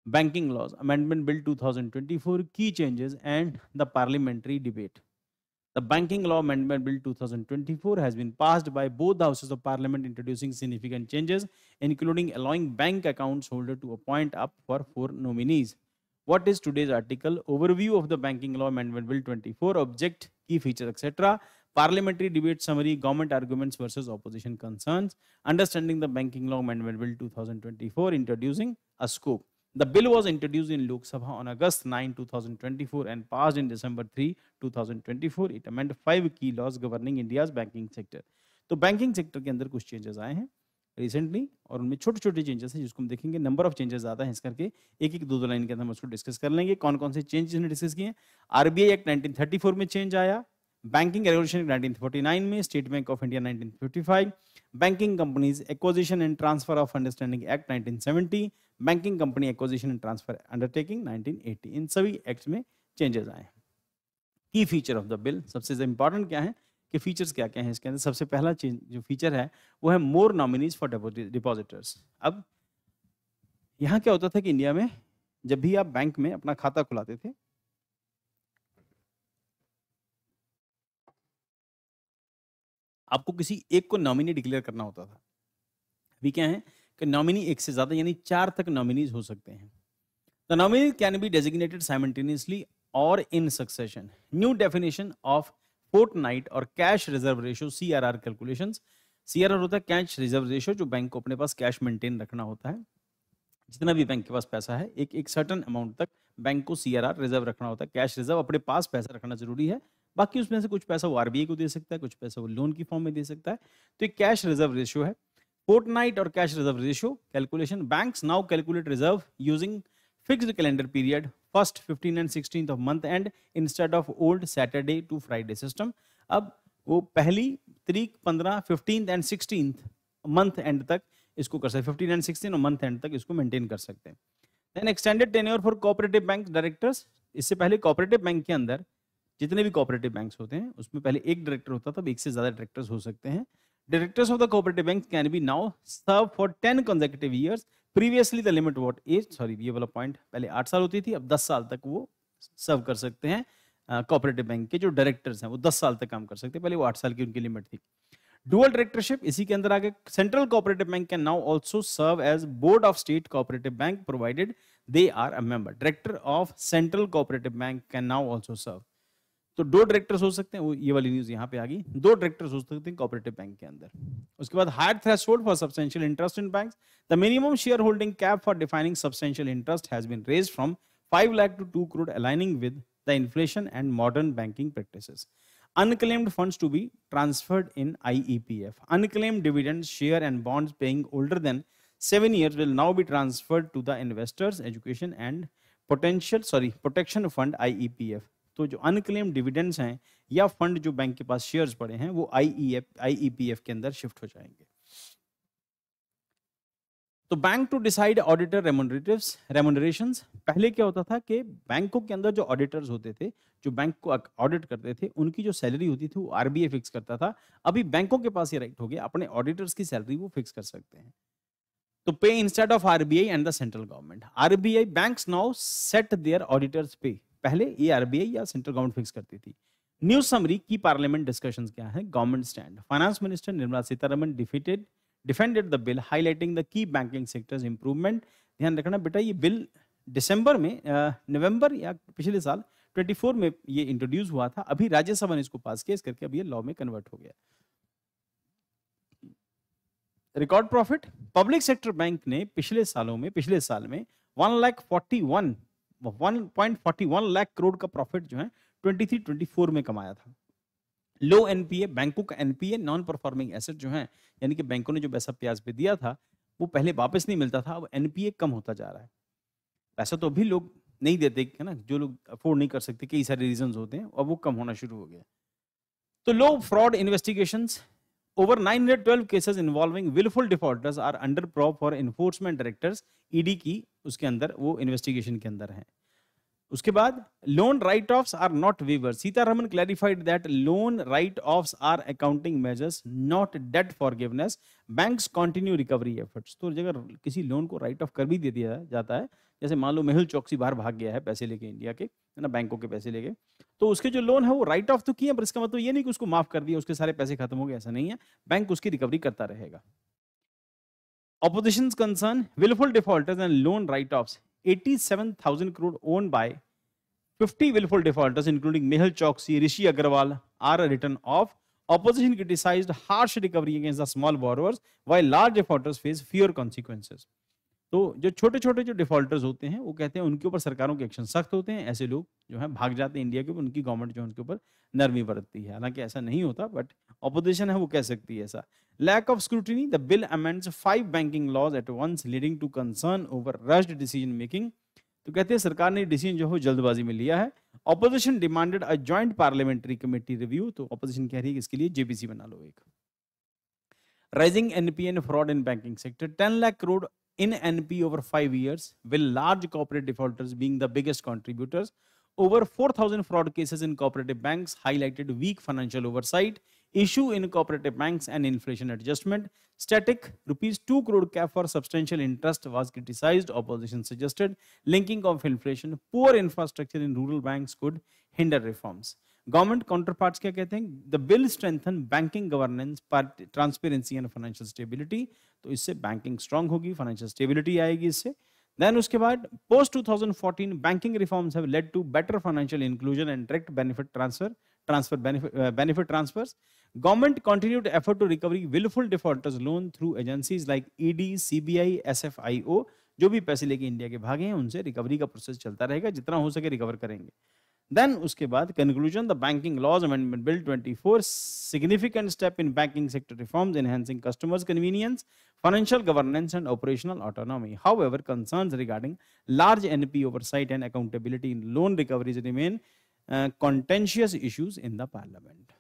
Banking Laws Amendment Bill 2024, key changes and the parliamentary debate. The Banking Law Amendment Bill 2024 has been passed by both the Houses of Parliament, introducing significant changes, including allowing bank accounts holder to appoint up for 4 nominees. What is today's article? Overview of the Banking Law Amendment Bill 24, object, key features, etc. Parliamentary debate summary, government arguments versus opposition concerns. Understanding the Banking Law Amendment Bill 2024, introducing a scope. The bill was introduced in Lok Sabha on August 9, 2024 and passed in December 3, 2024. It amended 5 key laws governing India's banking sector. तो banking sector के अंदर कुछ changes आए हैं recently और उनमें छोटे छोटे चेंजेस हैं जिसको हम देखेंगे. नंबर ऑफ चेंजेस ज़्यादा हैं, इस करके एक एक दो दो लाइन के अंदर हम उसको डिस्कस कर लेंगे. कौन कौन से चेंजेस ने डिस्कस किए हैं. आरबीआई एक्ट 1934 में चेंज आया, बैंकिंग रेगुलेशन 1949 में, state bank of India 1955, banking companies acquisition and transfer of understanding act 1970, banking company acquisition and transfer undertaking 1980. इन सभी एक्ट में चेंजेस आए. की फीचर ऑफ द बिल, सबसे इंपॉर्टेंट क्या है कि फीचर्स क्या क्या हैं इसके अंदर. सबसे पहला चेंज जो फीचर है वो है मोर नॉमिनीज फॉर डिपॉजिटर्स. अब यहां क्या होता था कि इंडिया में जब भी आप बैंक में अपना खाता खुलाते थे आपको किसी एक को नॉमिनी डिक्लेयर करना होता था. अभी क्या है कि नॉमिनी एक से ज्यादा यानी 4 तक नॉमिनीज हो सकते हैं. The nominee can be designated simultaneously और in succession. New definition of fortnight और cash reserve ratio, CRR calculations. CRR होता है कैश रिजर्व रेशियो, जो बैंक को अपने पास कैश मेंटेन रखना होता है. जितना भी बैंक के पास पैसा है एक सर्टन अमाउंट तक बैंक को सीआरआर रिजर्व रखना होता है. कैश रिजर्व, अपने पास पैसा रखना जरूरी है. बाकी उसमें से कुछ पैसा वो आरबीआई को दे सकता है, कुछ पैसा वो लोन की फॉर्म में दे सकता है. तो एक कैश रिजर्व रेशियो है. फोर्टनाइट और cash reserve ratio calculation. Banks now calculate reserve using fixed calendar period, first 15 and 16 of month and instead of old Saturday to Friday system. अब वो पहली तारीख 15, 15 एंड 16 मंथ एंड तक इसको कर सकते हैं. 15 एंड 16 और मंथ एंड तक इसको मेंटेन कर सकते हैं. Then extended tenure for cooperative bank directors. इससे पहले कोऑपरेटिव बैंक के अंदर जितने भी कोऑपरेटिव बैंक्स होते हैं उसमें पहले एक डायरेक्टर होता था, अब एक से ज्यादा डायरेक्टर्स हो सकते हैं. Directors of the cooperative bank can be now serve for 10 consecutive years. Previously the limit what is, sorry ये वाला पॉइंट पहले 8 साल होती थी, अब 10 साल तक वो सर्व कर सकते हैं. कोऑपरेटिव बैंक के जो डायरेक्टर्स हैं वो 10 साल तक काम कर सकते हैं, पहले वो 8 साल की उनकी लिमिट थी. डुअल डायरेक्टरशिप इसी के अंदर आगे. Central cooperative bank can now also serve as board of state cooperative bank provided they are a member. Director of central cooperative bank can now also serve. तो 2 डायरेक्टर्स हो सकते हैं, वो ये वाली न्यूज यहाँ पे आ गई. 2 डायरेक्टर्स हो सकते हैं कोऑपरेटिव बैंक के अंदर. उसके बाद higher threshold for substantial interest in banks. The minimum share holding cap for defining substantial interest has been raised from 5 lakh to 2 crore, aligning with the inflation and modern banking practices. Unclaimed funds to be transferred in IEPF. Unclaimed dividends, share and bonds paying older than 7 years will now be transferred to the Investors Education and Protection Fund IEPF. तो जो unclaim dividends हैं या fund जो bank के पास shares पड़े हैं वो आईईपीएफ के अंदर शिफ्ट हो जाएंगे. तो बैंक टू डिसाइड ऑडिटर रेमुनरेशंस. पहले क्या होता था कि बैंकों के अंदर जो ऑडिटर्स होते थे, जो बैंक को ऑडिट करते थे, उनकी जो सैलरी होती थी वो आरबीआई फिक्स करता था. अभी बैंकों के पास ये राइट हो गया, अपने ऑडिटर्स की सैलरी वो फिक्स कर सकते हैं. तो pay instead of RBI and the central government. RBI banks now set their auditors pay. पहले ये आरबीआई या सेंट्रल गवर्नमेंट फिक्स करती थी. न्यूज समरी की पार्लियामेंट डिस्कशंस क्या है. Government stand. Finance minister Nirmala Sitharaman defended the bill highlighting the key banking sectors improvement. ध्यान रखना बेटा, ये बिल दिसंबर में नवंबर या पिछले साल 24 में ये इंट्रोड्यूस हुआ था. अभी राज्यसभा ने इसको पास किया, इस करके अभी ये लॉ में कन्वर्ट हो गया. Record profit. Public sector bank ने पिछले साल में 1.41 लाख करोड़ का प्रॉफिट जो है 23-24 में कमाया था. लो एनपीए. बैंकों का एनपीए नॉन परफॉर्मिंग एसेट जो है, यानी कि बैंकों ने जो पैसा ब्याज पे दिया था वो पहले वापस नहीं मिलता था, अब एनपीए कम होता जा रहा है. पैसा तो अभी लोग नहीं देते है ना, जो लोग अफोर्ड नहीं कर सकते, कई सारे रीजंस होते हैं, और वो कम होना शुरू हो गया. तो लो fraud investigations. Over 912 cases involving willful defaulters are under probe for enforcement directors. ED की उसके अंदर वो इन्वेस्टिगेशन के अंदर है. उसके बाद loan write offs are not waiver. Sitharaman clarified that loan write offs are accounting measures not debt forgiveness. Banks continue recovery efforts. तो अगर किसी लोन को राइट ऑफ कर भी दे दिया जाता है जैसे मान लो मेहुल चौकसी बाहर भाग गया है पैसे लेके इंडिया के, है ना, बैंकों के पैसे लेके, तो उसके जो लोन है वो राइट ऑफ तो किए, पर इसका मतलब ये नहीं कि उसको माफ कर दिया, उसके सारे पैसे खत्म हो गए, ऐसा नहीं है, बैंक उसकी रिकवरी करता रहेगा। Opposition's concern, willful defaulters and loan write-offs. 87,000 crore owned by 50 willful defaulters, including Mehul Choksi, Rishi Agarwal, are written off. Opposition criticized harsh recovery against the small borrowers, while large defaulters face fewer consequences. तो जो छोटे छोटे जो defaulters होते हैं वो कहते हैं उनके ऊपर सरकारों के एक्शन सख्त होते हैं, ऐसे लोग जो है भाग जाते हैं इंडिया के ऊपर, उनकी गवर्नमेंट जो है उनके ऊपर नरमी बरतती है। हालांकि ऐसा नहीं होता, बट ऑपोजिशन है वो कह सकती है ऐसा। Lack of scrutiny, the bill amends 5 banking laws at once, leading to concern over rushed decision making. तो कहते हैं सरकार ने डिसीजन जो है जल्दबाजी में लिया है। Opposition demanded a joint parliamentary committee review, तो ऑपोजिशन कह रही है कि इसके लिए जेपीसी बना लो एक। Rising NPA and fraud in banking sector, 10 lakh crore in NP over 5 years, with large corporate defaulters being the biggest contributors. Over 4,000 fraud cases in cooperative banks highlighted weak financial oversight, issue in cooperative banks and inflation adjustment. Static rupees 2 crore cap for substantial interest was criticized. Opposition suggested linking of inflation. Poor infrastructure in rural banks could hinder reforms. Government counter parts क्या कहते हैं? The bill strengthen banking governance, transparency and financial stability, तो इससे banking strong होगी, financial stability आएगी इससे। Then उसके बाद post 2014 banking reforms have led to better financial inclusion and direct benefit transfers. Government continued effort to recover willful defaulters loan through agencies like ED, CBI, SFIO. जो भी पैसे लेके India के भागे हैं उनसे रिकवरी का प्रोसेस चलता रहेगा, जितना हो सके रिकवर करेंगे। Then उसके बाद conclusion, the Banking Laws Amendment Bill 24, significant step in banking sector reforms, enhancing customers' convenience, financial governance and operational autonomy. However, concerns regarding large NP oversight and accountability in loan recoveries remain contentious issues in the Parliament.